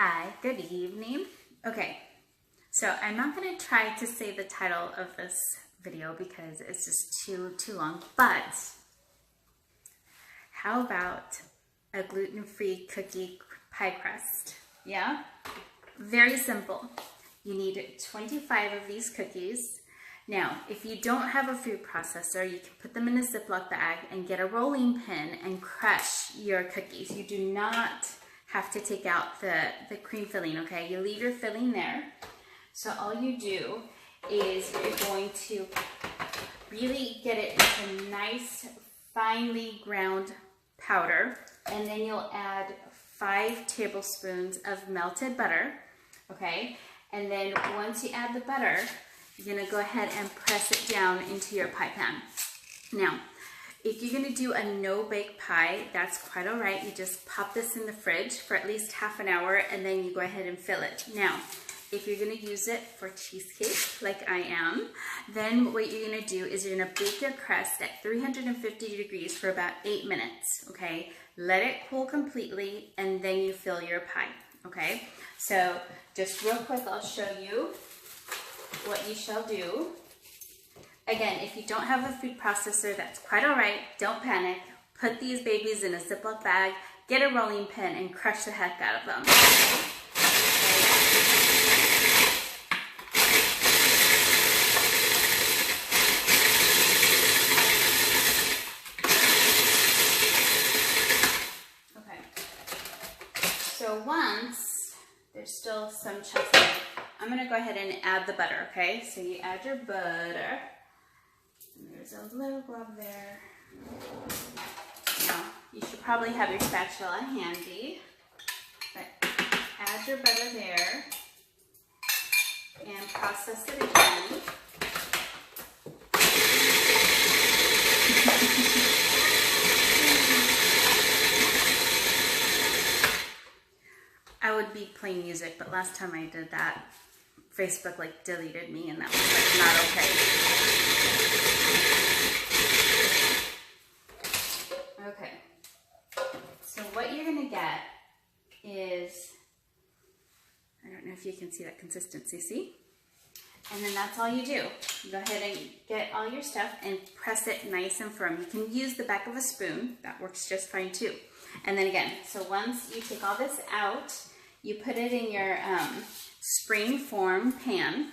Hi, good evening. Okay, so I'm not going to try to say the title of this video because it's just too long, but how about a gluten-free cookie pie crust? Yeah? Very simple. You need 25 of these cookies. Now, if you don't have a food processor, you can put them in a Ziploc bag and get a rolling pin and crush your cookies. You do not have to take out the cream filling, okay? You leave your filling there. So all you do is you're going to really get it into nice, finely ground powder, and then you'll add 5 tablespoons of melted butter, okay? And then once you add the butter, you're gonna go ahead and press it down into your pie pan. Now, if you're gonna do a no-bake pie, that's quite all right. You just pop this in the fridge for at least half an hour and then you go ahead and fill it. Now, if you're gonna use it for cheesecake, like I am, then what you're gonna do is you're gonna bake your crust at 350 degrees for about 8 minutes, okay? Let it cool completely and then you fill your pie, okay? So just real quick, I'll show you what you shall do. Again, if you don't have a food processor, that's quite all right. Don't panic. Put these babies in a Ziploc bag, get a rolling pin, and crush the heck out of them. Okay. So once there's still some chunks in it, I'm gonna go ahead and add the butter, okay? So you add your butter. And there's a little glove there. Now, you should probably have your spatula handy. But add your butter there and process it again. I would be playing music, but last time I did that, Facebook deleted me and that was not okay. Okay, so what you're gonna get is, I don't know if you can see that consistency, see? And then that's all you do. You go ahead and get all your stuff and press it nice and firm. You can use the back of a spoon, that works just fine too. And then again, so once you take all this out, you put it in your springform pan.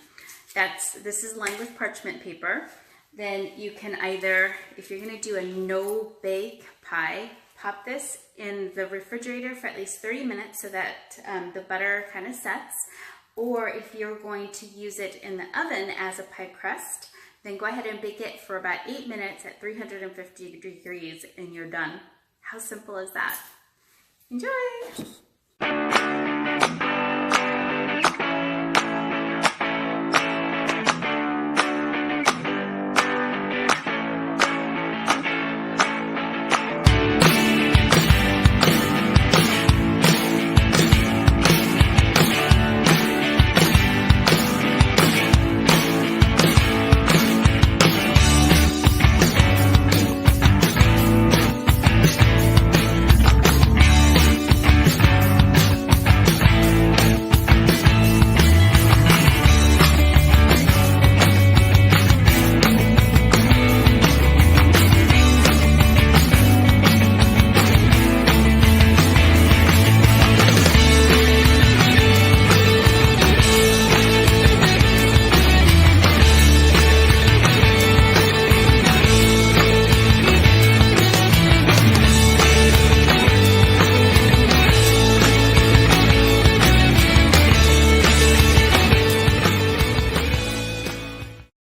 This is lined with parchment paper. Then you can either, if you're gonna do a no-bake pie, pop this in the refrigerator for at least 30 minutes so that the butter kind of sets. Or if you're going to use it in the oven as a pie crust, then go ahead and bake it for about 8 minutes at 350 degrees and you're done. How simple is that? Enjoy!